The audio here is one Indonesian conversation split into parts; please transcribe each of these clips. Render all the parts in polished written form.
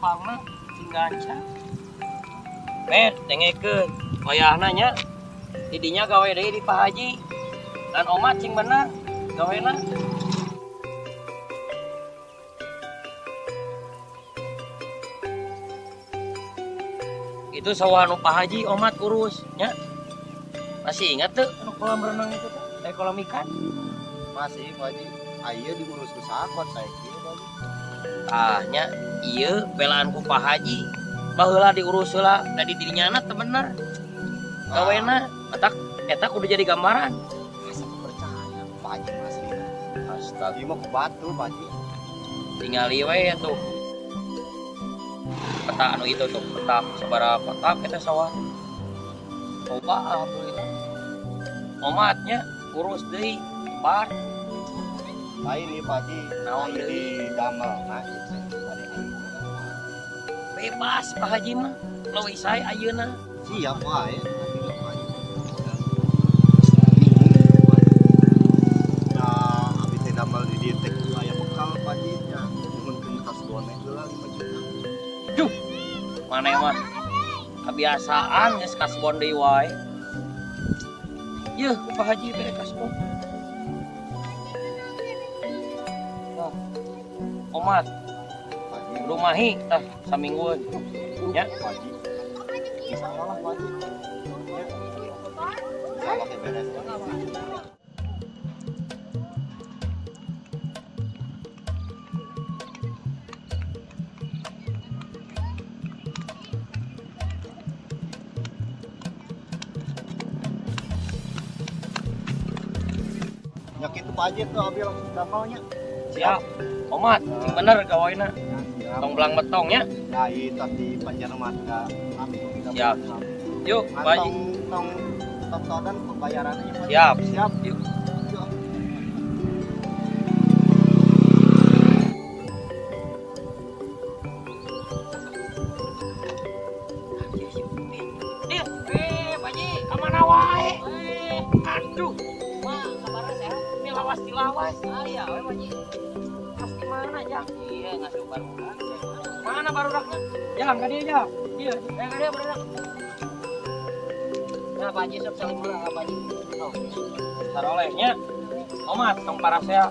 gampangna cing ganca. Dengekeun wayahna nya. Didinya gawe deui di Pak Haji. Dan Oma cing bener gawena. Itu sawah nu Pak Haji Omat urus nya. Masih ingat tuh kolam renang itu tuh? Kolam ikan? Masih Pak Haji. Ayo diurus ke sakot saya kieu Pak Haji. Nya ieu belaan ku Pak Haji. Baheula diurus heula da di didinyana teh bener. Gawena eta kudu jadi gambaran. Asa percaya Pak Haji masih. Astaga, Ieu mah ku batu Pak Haji. tingali we tuh. Peta anu itu tuh, peta sabaraha peta kita sawah. Coba alhamdulillah. Omatnya urus deui bar. Lain nih Pak Haji. Naon Ayo deui? di damel nah itu. Bebas Pak Haji mah. Leuwih sae ayeuna. Siap wae. Damel di dieu teh aya bekal Pak Haji nya. Mun ke tas bonek heula 5 juta. Duh, maneh mah kebiasaan geus kasbon deui wae. Yeuh, ku Pak Haji bere kasbon. Nah, Omat, Pak Haji. rumahi tah saminggueun. Ya, Pak Haji. Insyaallah lah Pak Haji. Ya. Insyaallah ke beres. Ya kitu Pak Haji tuh abi langsung damelnya. siap. Omat, sing bener gawaina. Tong belang betongnya. Nah, itu di Panjanamat enggak. Siap. Yuk, Pak Haji. Tong todan pembayarannya Pak Haji. Siap. Siap. Yuk. Yuk. Pak Haji, kemana wae? Aduh, wah, kabarnya sehat. Ini lawas di lawas. Iya, Pak Haji. Mas di mana, Jang? Iya, ngasih barudak. Mana barudaknya? Jang, ka dia, Jang. Iya, ka dia barudak. Nah, Pak Haji, sok saling ulang, Pak Haji. Oh, sarolehnya. Omat, tong parasea.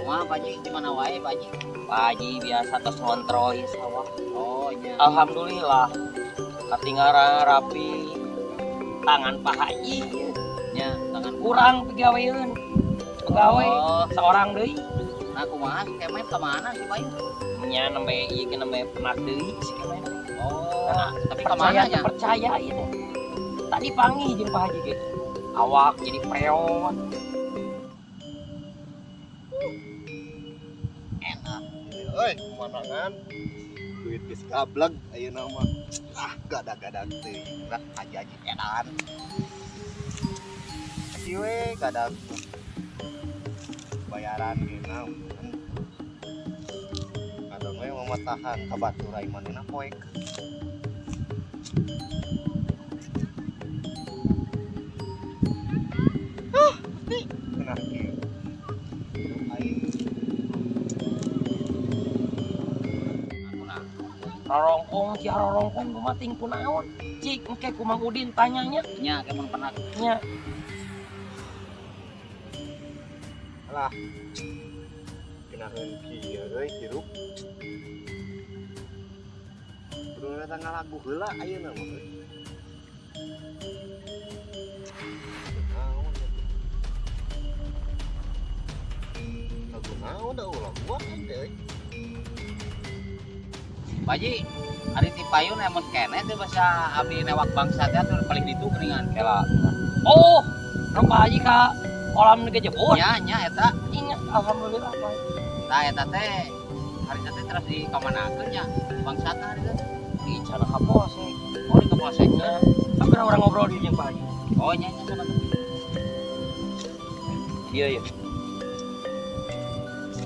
Wah, Pak Haji, di mana wae, Pak Haji? Pak Haji biasa tos ngontrol sawah. Oh, iya. Alhamdulillah. Katinggalan rapi. Tangan Pak Haji. Ya, tangan Kurang pegawean. Pegawai Oh. seorang deui. Nah, kumaha si Kemet kemana sih, Pak? Nya nembe ieu ge nembe penak deui si Kemen. Oh, Nah, tapi percaya kemana ya? percaya itu. Tadi panggil jeung Pak Haji ge. Awak jadi peot. Enak. Euy, kumanangan? Duit geus gableg ayeuna mah. Gadag-gadag teuing. Udah haji-haji edan. Kasih we gadag. Bayaran ge naon. Kadang we mamatahan ka baturai manehna poek. Nah, kieu. Aing Rorongkong si rorongkong kumaha ting kunaon? Cik engke ku Mang Udin tanyanya Nya, kemen pernah. nya. lah kenaheun kieu euy hirup kudu tanggal lagu heula ayeuna mah euy lagu naon da ulah buat aja euy Pak Haji, ari ti payun emon kene teh basa abdi newak bangsa teh atuh paling ditu geuningan kela. Oh, nu Pak Haji ka kolam nu gejebur. Nya, eta. Ingat alhamdulillah Pak. Tah eta teh hari teh terus dikamanakeun nya bangsa teh hari teh. Di Cana Kapolsek. Oh, di Kapolseknya. Tapi orang ngobrol di jeung Pak Haji. Oh, nya sana. Iya ya.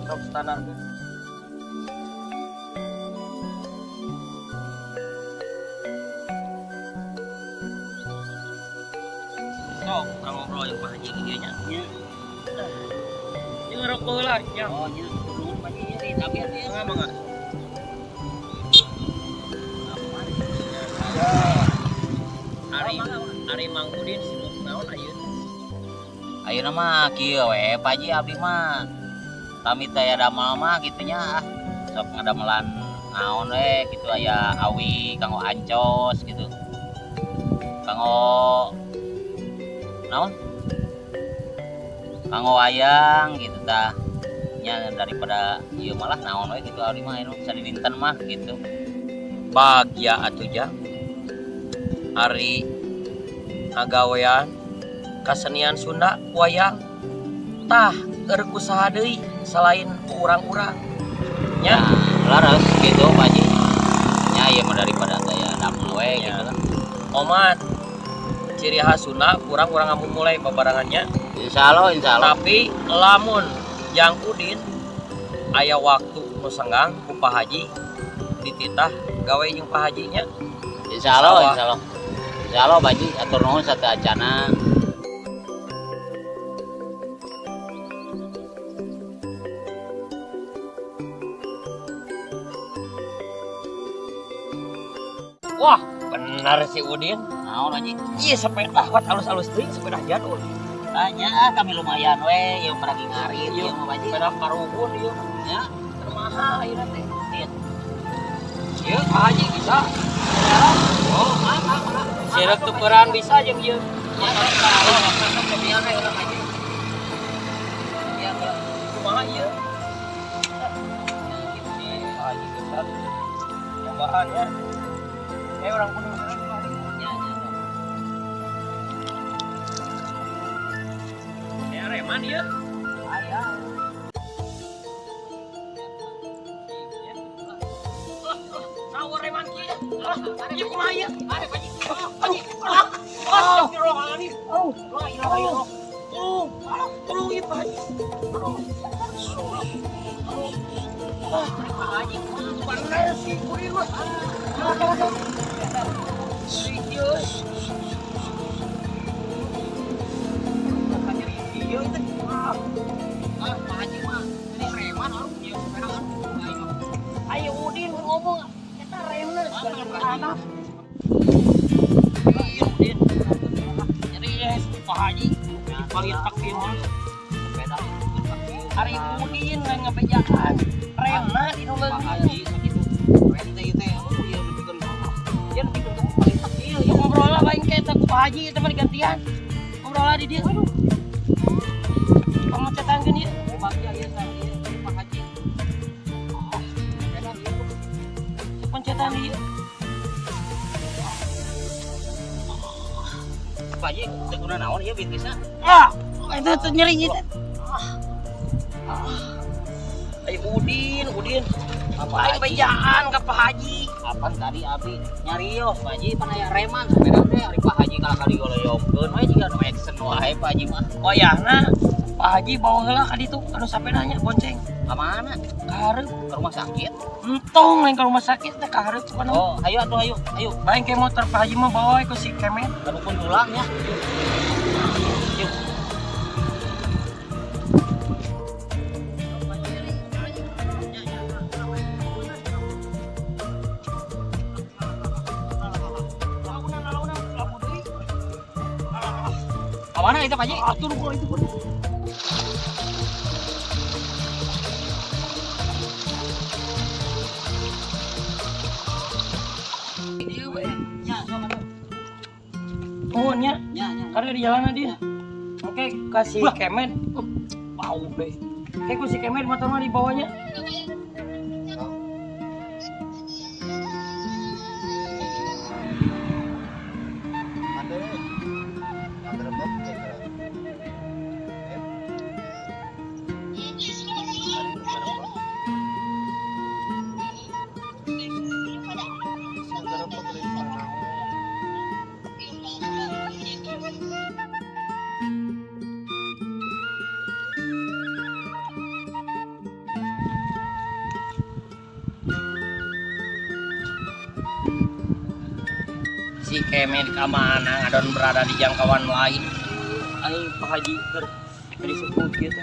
Sok standar tuh. Sok orang ngobrol yang Pak Haji dia nya. Iya. Ini ngerokok lah, ya. Oh, nya turun Pak Haji di tabiat ieu. Enggak mangga. Ari Mang Udin sibuk naon ayeuna? Ayeuna mah kieu we Pak Haji abdi mah. Kami teh aya damel mah kitu nya sok ngadamelan naon we kitu aya awi kanggo ancos gitu. Kanggo naon? Kanggo wayang gitu tah. Nya daripada ieu malah naon we gitu abdi mah anu bisa dinten mah gitu. Bagya atuh jang. Ari ngagawean kasenian Sunda wayang tah keur kusaha deui selain urang-urang Ya, laras gitu Pak Haji. Ya ieu mah daripada gaya damel we Ya. gitu lah. omat ciri khas Sunda kurang-kurang amun mulai babarangannya. Insyaallah. Tapi lamun Jang Udin aya waktu nu senggang ku Pak Haji dititah gawe jeung Pak Hajinya. Insyaallah. Insyaallah Pak Haji atur nuhun sateacana. Wah, benar si Udin. Naon Haji? Iya sepeda kuat alus-alus teuing sepeda jadul. Tanya kami lumayan we yang pergi ngarit Ieu ieu mah Pak Haji. sepeda karuhun ieu. Ya, Termaha ayeuna teh. Dit. Ieu Pak Haji bisa. Oh, maaf. Sirek tukeran bisa jeung ieu. Ya, kalau masuk ke biar we urang Haji. Biar we. Kumaha ieu? Si Pak Haji geus nyobaan ya. Orang kudu Ya. ya reman ieu. Aya. Sawer reman kieu. Ieu kumaha ieu? Mari Pak Haji. Astagfirullahaladzim. La ilaha illallah. Tolong ieu Pak Haji. Pak Haji. Bener sih Udin mah. Serius. Ieu teh. Pak Haji mah ini reman harus ieu sepeda kan. Ayo Udin ngomong eta remna anak. Iya, Udin. Jadi Pak Haji paling takdir Sepeda hari Udin ngebejaan remna di Pak nulung Haji sakitu. Rem teh ieu teh oh ieu lebihkeun dia lebih bentuk paling takdir ya ngobrol lah baik kayak ku Pak Haji itu mah digantian ngobrol lah di dia aduh kamu cetankeun ieu Bagja ieu sa ieu Pak Haji. Sepeda ieu pencetan dia Pak Haji teu guna naon ieu bitisna. itu tuh nyeri gitu ayo Udin Apa ayo bejaan ke Pak Haji Apaan tadi abdi nyarios Pak Haji pan aya reman sepeda teh ari Pak Haji kalakali goleongkeun we jiga nu action wae Pak Haji mah. oh ya nah Pak Haji bawa heula ka ditu anu sapedanya bonceng Ka mana? ka hareup Ke rumah sakit? entong lain ka rumah sakit teh ka hareup cepana Oh, ayo atuh ayo. baik ke motor Pak Haji mah bawa ke si Kemen Kadukun tulang ya. Yuk. Mana itu Pak Haji? atur kok itu pun oh nya karena di jalan dia oke kasih Kemen bau deh kayak ku si Kemen motor mah di bawahnya Ada rebab si Kemen ke mana ngadon berada di jangkauan lain aing Pak Haji keur disebut gitu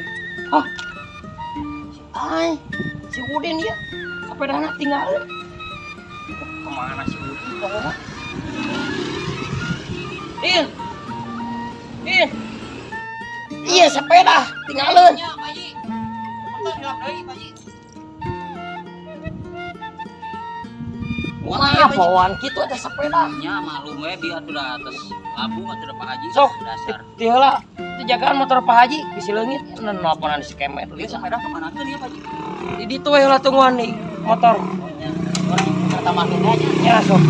oh si Udin dia sepedana tinggal kemana si Udin Din iya sepeda tinggalin. Ya, Pak Haji. Motor hilap deui, Pak Haji. Wah, bawaan gitu ada sepeda. Ya malum we biar udah atas labu atuh Pak Haji. Sok. Dasar. Ti heula, teu jagaan motor Pak Haji bisi leungit nelponan si kemet. Lihat sepeda kemana tuh dia Pak Haji? Di ditu we heula tungguan nih motor. Orang pertama kita aja. Ya sok.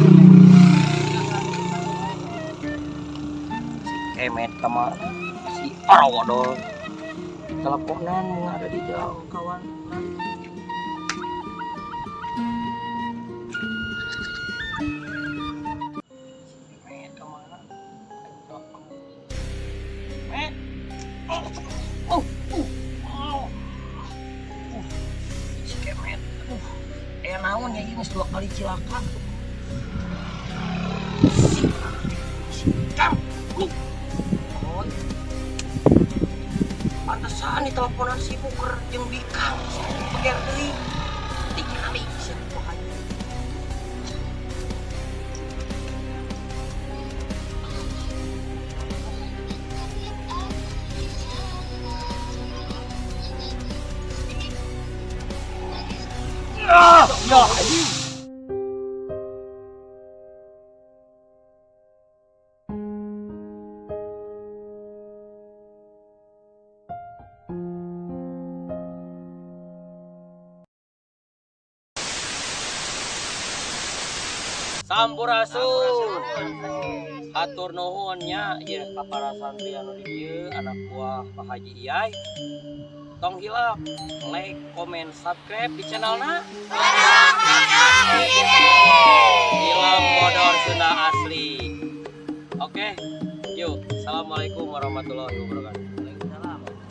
Si kemet kemana? Si Arawodol. Teleponan ada di jauh kawan. Kemet kemana? Kemet. Si kemet. Naon ya ini 2 kali cilaka. Pantesan di teleponan si Buker jeung Bikang. Peger deui. Tinggali siapa aja. Ya, Sampurasun. Atur nuhun nya ieu ka para santri anu di dieu anak buah Pak Haji Iyai. Tong hilap, like, comment, subscribe di channelna Ilham Bodor Sunda Asli. Oke, yuk. Assalamualaikum warahmatullahi wabarakatuh.